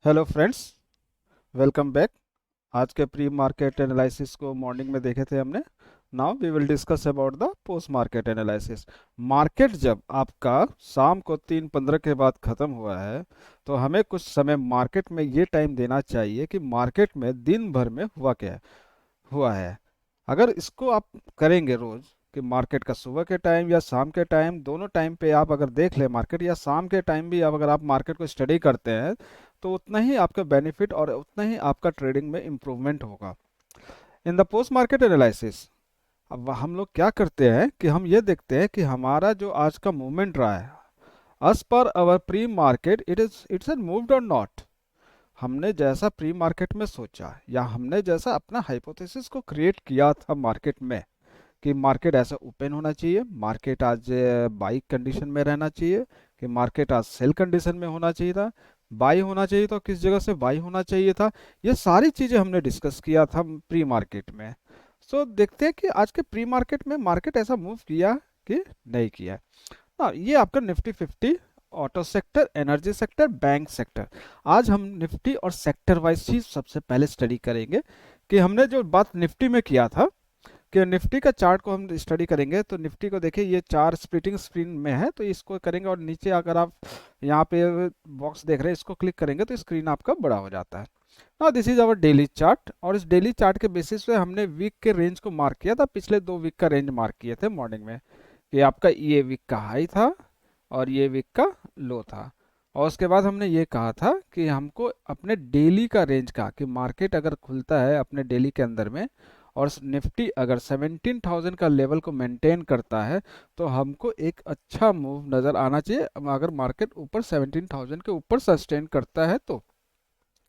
Hello friends, welcome back. आज के pre market analysis को मॉर्निंग में देखे थे हमने। Now we will discuss about the post market analysis. Market जब आपका शाम को 3:15 के बाद ख़त्म हुआ है तो हमें कुछ समय मार्केट में ये टाइम देना चाहिए कि मार्केट में दिन भर में हुआ है। अगर इसको आप करेंगे रोज कि मार्केट का सुबह के टाइम या शाम के टाइम, दोनों टाइम पे आप अगर देख ले मार्केट, या शाम के टाइम भी अगर आप मार्केट को स्टडी करते हैं तो उतना ही आपका बेनिफिट और उतना ही आपका ट्रेडिंग में इम्प्रूवमेंट होगा। In the post market analysis अब हम लोग क्या करते हैं कि हम ये देखते हैं कि हमारा जो आज का मूवमेंट रहा है, as per our pre market it's moved और नॉट। हमने जैसा प्री मार्केट में सोचा या हमने जैसा अपना हाइपोथेसिस को क्रिएट किया था मार्केट में कि मार्केट ऐसा ओपन होना चाहिए, मार्केट आज बाई कंडीशन में रहना चाहिए, कि मार्केट आज सेल कंडीशन में होना चाहिए था, बाई होना चाहिए तो किस जगह से बाई होना चाहिए था, ये सारी चीज़ें हमने डिस्कस किया था प्री मार्केट में। सो देखते हैं कि आज के प्री मार्केट में मार्केट ऐसा मूव किया कि नहीं किया। हाँ, ये आपका Nifty 50, auto sector, energy sector, bank sector. आज हम निफ्टी और सेक्टर वाइज ही सबसे पहले स्टडी करेंगे कि हमने जो बात निफ्टी में किया था कि निफ्टी का चार्ट को हम स्टडी करेंगे। तो निफ्टी को देखिए, ये चार स्प्लिटिंग स्क्रीन में है, तो इसको करेंगे और नीचे अगर आप यहाँ पे बॉक्स देख रहे हैं इसको क्लिक करेंगे तो स्क्रीन आपका बड़ा हो जाता है। ना this is our daily chart, और इस डेली चार्ट के बेसिस पे हमने वीक के रेंज को मार्क किया था। पिछले 2 वीक का रेंज मार्क किए थे मॉर्निंग में कि आपका ये वीक का हाई था और ये वीक का लो था। और उसके बाद हमने ये कहा था कि हमको अपने डेली का रेंज का, कि मार्केट अगर खुलता है अपने डेली के अंदर में और निफ्टी अगर 17,000 का लेवल को मेंटेन करता है तो हमको एक अच्छा मूव नज़र आना चाहिए। अगर मार्केट ऊपर 17,000 के ऊपर सस्टेन करता है तो,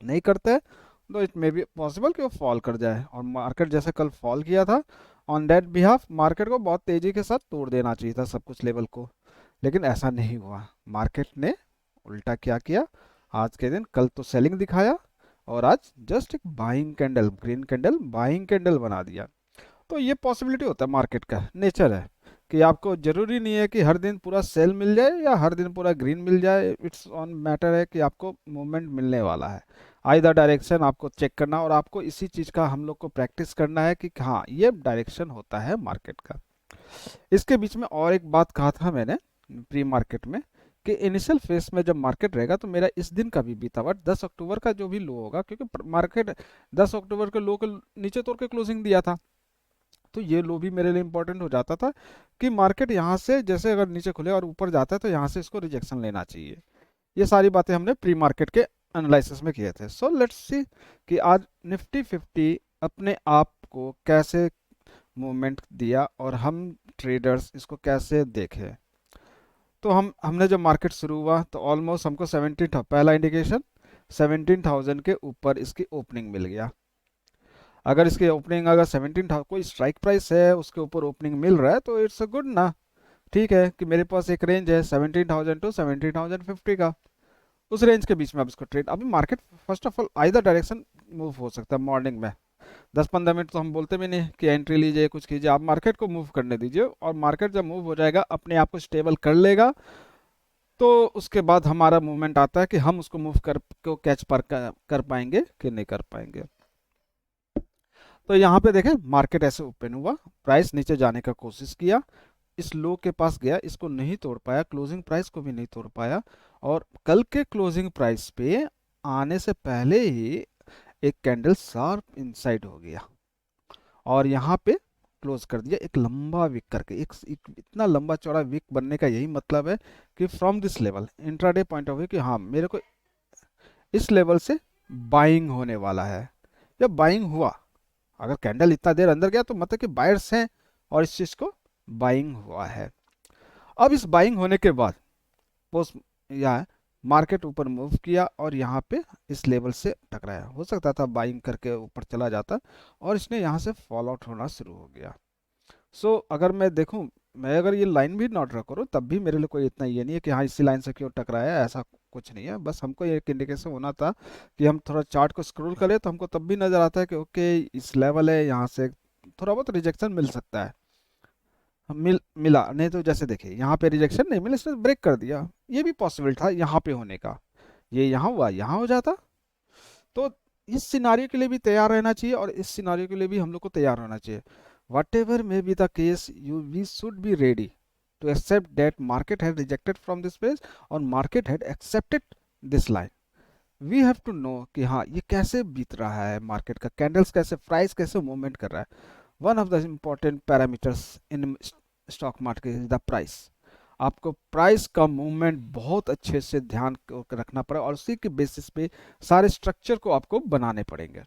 नहीं करता है तो इट मे बी पॉसिबल कि वो फॉल कर जाए। और मार्केट जैसे कल फॉल किया था, ऑन दैट बिहाफ मार्केट को बहुत तेज़ी के साथ तोड़ देना चाहिए था सब कुछ लेवल को, लेकिन ऐसा नहीं हुआ। मार्केट ने उल्टा क्या किया, आज के दिन कल तो सेलिंग दिखाया और आज जस्ट एक buying candle, green candle buying candle बना दिया। तो ये पॉसिबिलिटी होता है, मार्केट का नेचर है कि आपको जरूरी नहीं है कि हर दिन पूरा सेल मिल जाए या हर दिन पूरा ग्रीन मिल जाए। इट्स ऑन मैटर है कि आपको मूवमेंट मिलने वाला है, आइदर डायरेक्शन आपको चेक करना, और आपको इसी चीज़ का हम लोग को प्रैक्टिस करना है कि हाँ ये डायरेक्शन होता है मार्केट का। इसके बीच में और एक बात कहा था मैंने प्री मार्केट में कि इनिशियल फेस में जब मार्केट रहेगा तो मेरा इस दिन का भी बीता हुआ 10 अक्टूबर का जो भी लो होगा, क्योंकि मार्केट 10 अक्टूबर के लो के नीचे तोड़ के क्लोजिंग दिया था, तो ये लो भी मेरे लिए इंपॉर्टेंट हो जाता था कि मार्केट यहाँ से जैसे अगर नीचे खुले और ऊपर जाता है तो यहाँ से इसको रिजेक्शन लेना चाहिए। ये सारी बातें हमने प्री मार्केट के एनालिसिस में किए थे। सो लेट्स सी कि आज निफ्टी 50 अपने आप को कैसे मूवमेंट दिया और हम ट्रेडर्स इसको कैसे देखें। तो हमने जब मार्केट शुरू हुआ तो ऑलमोस्ट हमको 17, पहला इंडिकेशन 17,000 के ऊपर इसकी ओपनिंग मिल गया। अगर इसकी ओपनिंग अगर 17,000 कोई स्ट्राइक प्राइस है उसके ऊपर ओपनिंग मिल रहा है तो इट्स अ गुड ना। ठीक है कि मेरे पास एक रेंज है 17,000 टू 17,050 का, उस रेंज के बीच में आप इसको ट्रेड। अभी market first of all either direction move हो सकता है मॉर्निंग में। 10-15 मिनट तो हम बोलते भी नहीं कि एंट्री लीजिए कुछ कीजिए, आप मार्केट को मूव करने दीजिए, और मार्केट जब मूव हो जाएगा अपने आप को स्टेबल कर लेगा तो उसके बाद हमारा मूवमेंट आता है कि हम उसको मूव कर को कैच कर पाएंगे कि नहीं कर पाएंगे। तो यहाँ पे देखें मार्केट ऐसे ओपन हुआ, प्राइस नीचे जाने का कोशिश किया, इस लो के पास गया, इसको नहीं तोड़ पाया, क्लोजिंग प्राइस को भी नहीं तोड़ पाया, और कल के क्लोजिंग प्राइस पे आने से पहले ही एक कैंडल शार्प इनसाइड हो गया और यहाँ पे क्लोज कर दिया एक लंबा विक करके। एक इतना लंबा चौड़ा विक बनने का यही मतलब है कि from this level intraday point of view कि हाँ मेरे को इस लेवल से बाइंग होने वाला है। जब बाइंग हुआ, अगर कैंडल इतना देर अंदर गया तो मतलब कि बायर्स हैं और इस चीज़ को बाइंग हुआ है। अब इस बाइंग होने के बाद पोस्ट या मार्केट ऊपर मूव किया और यहाँ पे इस लेवल से टकराया, हो सकता था बाइंग करके ऊपर चला जाता, और इसने यहाँ से फॉल आउट होना शुरू हो गया। सो अगर मैं देखूं, मैं अगर ये लाइन भी नॉट ड्रा करूं तब भी मेरे लिए कोई इतना ये नहीं है कि हाँ इसी लाइन से क्यों टकराया, ऐसा कुछ नहीं है। बस हमको ये एक इंडिकेशन होना था कि हम थोड़ा चार्ट को स्क्रॉल करें तो हमको तब भी नज़र आता है कि ओके इस लेवल है, यहाँ से थोड़ा बहुत रिजेक्शन मिल सकता है। मिला नहीं तो जैसे देखिए यहाँ पे रिजेक्शन नहीं मिला, इसने ब्रेक कर दिया, ये भी पॉसिबल था यहाँ पे होने का। ये यहाँ हुआ, यहाँ हो जाता तो इस सिनारियो के लिए भी तैयार रहना चाहिए और इस सिनारियो के लिए भी हम लोग को तैयार होना चाहिए। Whatever may be the case, you we should be ready to accept that market had rejected from this page or market had accepted this line. We have to know कि हाँ ये कैसे बीत रहा है, मार्केट का candles कैसे, price कैसे मूवमेंट कर रहा है। One of the important parameters in stock market is the price. आपको प्राइस का मूवमेंट बहुत अच्छे से ध्यान रखना पड़ेगा और उसी के बेसिस पे सारे स्ट्रक्चर को आपको बनाने पड़ेंगे।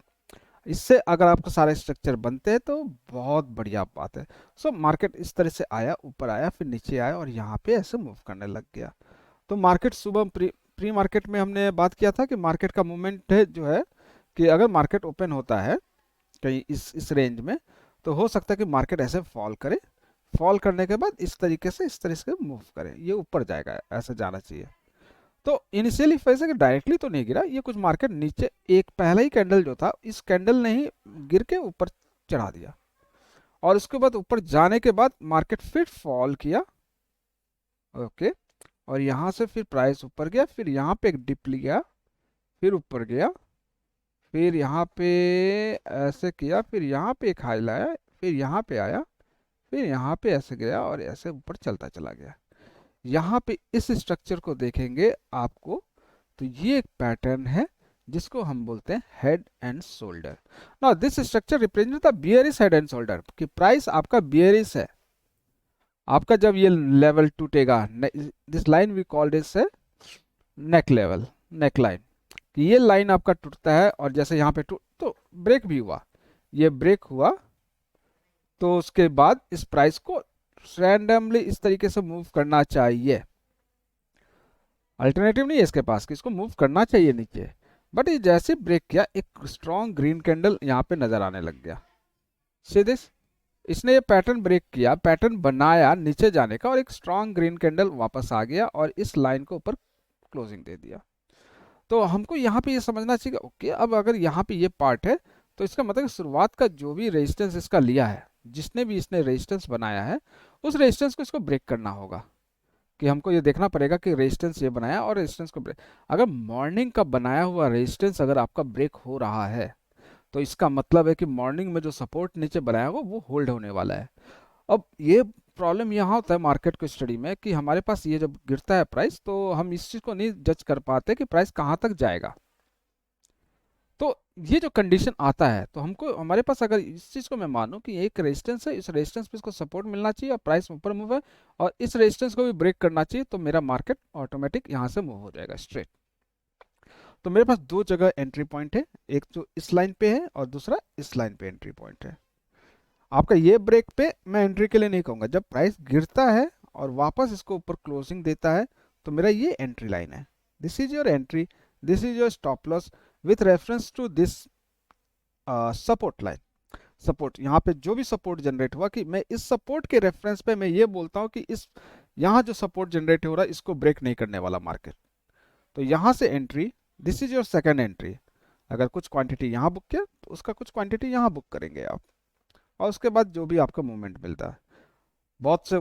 इससे अगर आपको सारे स्ट्रक्चर बनते हैं तो बहुत बढ़िया बात है। सो मार्केट इस तरह से आया, ऊपर आया, फिर नीचे आया और यहाँ पे ऐसे मूव करने लग गया। तो मार्केट सुबह प्री मार्केट में हमने बात किया था कि मार्केट का मूवमेंट है जो है कि अगर मार्केट ओपन होता है कहीं इस रेंज में, तो हो सकता है कि मार्केट ऐसे फॉल करे, फॉल करने के बाद इस तरह से मूव करे, ये ऊपर जाएगा, ऐसे जाना चाहिए। तो इनिशियली वैसे कि डायरेक्टली तो नहीं गिरा, ये कुछ मार्केट नीचे, एक पहला ही कैंडल जो था इस कैंडल ने ही गिर के ऊपर चढ़ा दिया और उसके बाद ऊपर जाने के बाद मार्केट फिर फॉल किया। ओके, और यहाँ से फिर प्राइस ऊपर गया, फिर यहाँ पे एक डिप लिया, फिर ऊपर गया, फिर यहाँ पे ऐसे किया, फिर यहाँ पे एक हाई लाया, फिर यहाँ पे आया, फिर यहाँ पे ऐसे गया और ऐसे ऊपर चलता चला गया। यहाँ पे इस स्ट्रक्चर को देखेंगे आपको तो ये एक पैटर्न है जिसको हम बोलते हैं head and shoulder. Now this structure represent the bearish head and shoulder, कि प्राइस आपका बियरिश है। आपका जब ये लेवल टूटेगा, this line we call this neck level, neck line, कि ये लाइन आपका टूटता है और जैसे यहाँ पे तो ब्रेक भी हुआ, ये ब्रेक हुआ, तो उसके बाद इस प्राइस को रैंडमली इस तरीके से मूव करना चाहिए। अल्टरनेटिव नहीं है इसके पास कि इसको मूव करना चाहिए नीचे, बट ये जैसे ब्रेक किया एक स्ट्रॉन्ग ग्रीन कैंडल यहाँ पे नजर आने लग गया। सी दिस, इसने ये पैटर्न ब्रेक किया, पैटर्न बनाया नीचे जाने का और एक स्ट्रॉन्ग ग्रीन कैंडल वापस आ गया और इस लाइन को ऊपर क्लोजिंग दे दिया। तो हमको यहाँ पे ये समझना चाहिए ओके, अब अगर यहाँ पे ये पार्ट है तो इसका मतलब शुरुआत का जो भी रेजिस्टेंस इसका लिया है, जिसने भी इसने रेजिस्टेंस बनाया है, उस रेजिस्टेंस को इसको ब्रेक करना होगा। कि हमको ये देखना पड़ेगा कि रेजिस्टेंस ये बनाया और रेजिस्टेंस को ब्रेक, अगर मॉर्निंग का बनाया हुआ रेजिस्टेंस अगर आपका ब्रेक हो रहा है तो इसका मतलब है कि मॉर्निंग में जो सपोर्ट नीचे बनाया होगा वो होल्ड होने वाला है। अब ये प्रॉब्लम यहाँ होता है मार्केट को स्टडी में कि हमारे पास ये जब गिरता है प्राइस तो हम इस चीज़ को नहीं जज कर पाते कि प्राइस कहाँ तक जाएगा। तो ये जो कंडीशन आता है तो हमको, हमारे पास अगर इस चीज़ को मैं मानूं कि एक रेजिस्टेंस है, इस रेजिस्टेंस पे इसको सपोर्ट मिलना चाहिए और प्राइस ऊपर मूव है और इस रेजिस्टेंस को भी ब्रेक करना चाहिए, तो मेरा मार्केट ऑटोमेटिक यहाँ से मूव हो जाएगा स्ट्रेट। तो मेरे पास दो जगह एंट्री पॉइंट है, एक जो इस लाइन पे है और दूसरा इस लाइन पे एंट्री पॉइंट है। आपका ये ब्रेक पे मैं एंट्री के लिए नहीं कहूँगा, जब प्राइस गिरता है और वापस इसको ऊपर क्लोजिंग देता है तो मेरा ये एंट्री लाइन है। This is your entry, this is your stop loss with reference to this support line. Support, यहाँ पे जो भी सपोर्ट जनरेट हुआ कि मैं इस सपोर्ट के रेफरेंस पे मैं ये बोलता हूँ कि इस यहाँ जो सपोर्ट जनरेट हो रहा है इसको ब्रेक नहीं करने वाला मार्केट। तो यहाँ से entry, this is your second entry. अगर कुछ क्वांटिटी यहाँ बुक किया तो उसका कुछ क्वांटिटी यहाँ बुक करेंगे आप, और उसके बाद जो भी आपका मूवमेंट मिलता है। बहुत से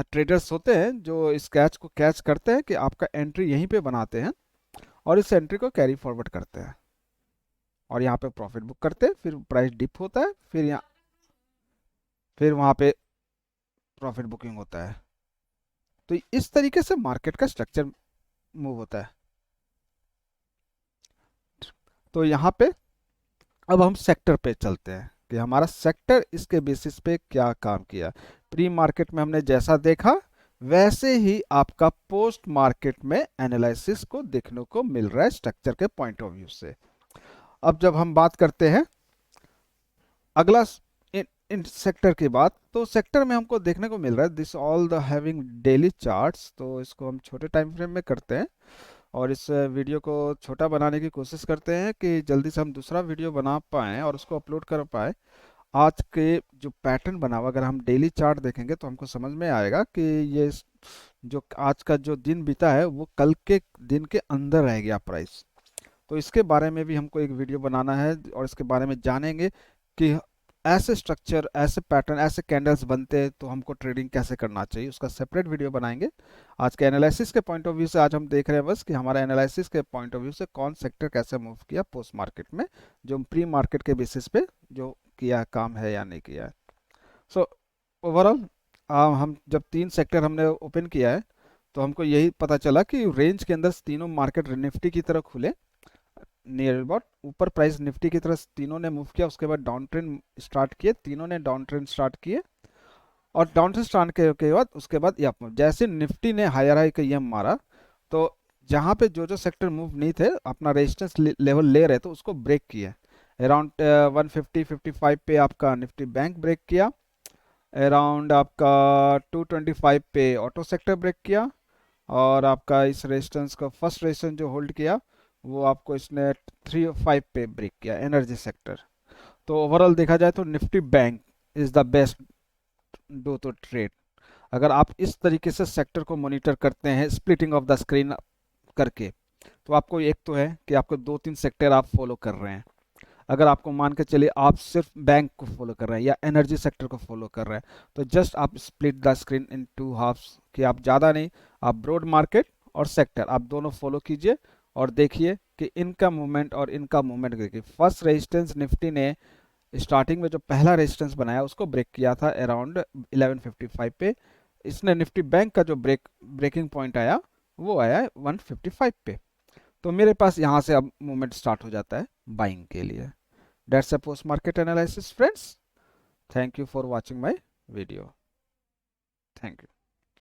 ट्रेडर्स होते हैं जो इस कैच को कैच करते हैं कि आपका एंट्री यहीं पे बनाते हैं और इस एंट्री को कैरी फॉरवर्ड करते हैं और यहाँ पे प्रॉफिट बुक करते हैं, फिर प्राइस डिप होता है, फिर यहाँ, फिर वहाँ पे प्रॉफिट बुकिंग होता है। तो इस तरीके से मार्केट का स्ट्रक्चर मूव होता है। तो यहाँ पे अब हम सेक्टर पे चलते हैं कि हमारा सेक्टर इसके बेसिस पे क्या काम किया। प्री मार्केट में हमने जैसा देखा वैसे ही आपका पोस्ट मार्केट में एनालिसिस को देखने को मिल रहा है स्ट्रक्चर के पॉइंट ऑफ व्यू से। अब जब हम बात करते हैं अगला इन सेक्टर की बात, तो सेक्टर में हमको देखने को मिल रहा है this all the having daily charts. तो इसको हम छोटे टाइम फ्रेम में करते हैं और इस वीडियो को छोटा बनाने की कोशिश करते हैं कि जल्दी से हम दूसरा वीडियो बना पाएँ और उसको अपलोड कर पाए। आज के जो पैटर्न बना हुआ अगर हम डेली चार्ट देखेंगे तो हमको समझ में आएगा कि ये जो आज का जो दिन बीता है वो कल के दिन के अंदर रह गया प्राइस। तो इसके बारे में भी हमको एक वीडियो बनाना है और इसके बारे में जानेंगे कि ऐसे स्ट्रक्चर, ऐसे पैटर्न, ऐसे कैंडल्स बनते हैं तो हमको ट्रेडिंग कैसे करना चाहिए उसका सेपरेट वीडियो बनाएंगे। आज के एनालिसिस के पॉइंट ऑफ व्यू से आज हम देख रहे हैं बस कि हमारा एनालिसिस के पॉइंट ऑफ व्यू से कौन सेक्टर कैसे मूव किया पोस्ट मार्केट में, जो प्री मार्केट के बेसिस पे जो किया काम है या नहीं किया है। सो ओवरऑल हम जब 3 सेक्टर हमने ओपन किया है तो हमको यही पता चला कि रेंज के अंदर तीनों मार्केट निफ्टी की तरह खुले, नियर अबाउट ऊपर प्राइस निफ्टी की तरफ तीनों ने मूव किया, उसके बाद डाउन ट्रेंड स्टार्ट किए, तीनों ने डाउन ट्रेंड स्टार्ट किए, और डाउन ट्रेंड स्टार्ट के बाद उसके बाद ये जैसे निफ्टी ने हायर हाई का ये मारा तो जहाँ पे जो जो सेक्टर मूव नहीं थे अपना रेजिस्टेंस लेवल ले रहे थे उसको ब्रेक किया। अराउंड 150-55 पे आपका निफ्टी बैंक ब्रेक किया, अराउंड आपका 225 पे ऑटो सेक्टर ब्रेक किया, और आपका इस रेजिस्टेंस का फर्स्ट रेजिस्टेंस जो होल्ड किया वो आपको इसने 305 पे ब्रेक किया, एनर्जी सेक्टर। तो ओवरऑल देखा जाए तो Nifty bank is the best do तो ट्रेड। अगर आप इस तरीके से सेक्टर को मॉनिटर करते हैं स्प्लिटिंग ऑफ द स्क्रीन करके, तो आपको एक तो है कि आपको 2-3 सेक्टर आप फॉलो कर रहे हैं। अगर आपको मान के चलिए आप सिर्फ बैंक को फॉलो कर रहे हैं या एनर्जी सेक्टर को फॉलो कर रहे हैं तो जस्ट आप split the screen in 2 halves, कि आप ज़्यादा नहीं, आप ब्रॉड मार्केट और सेक्टर आप दोनों फॉलो कीजिए और देखिए कि इनका मूवमेंट और इनका मूवमेंट देखिए। फर्स्ट रेजिस्टेंस निफ्टी ने स्टार्टिंग में जो पहला रेजिस्टेंस बनाया उसको ब्रेक किया था अराउंड 1155 पे, इसने निफ्टी बैंक का जो ब्रेकिंग पॉइंट आया वो आया है 155 पे। तो मेरे पास यहाँ से अब मूवमेंट स्टार्ट हो जाता है बाइंग के लिए। That's a post market analysis, friends. Thank you for watching my video. Thank you.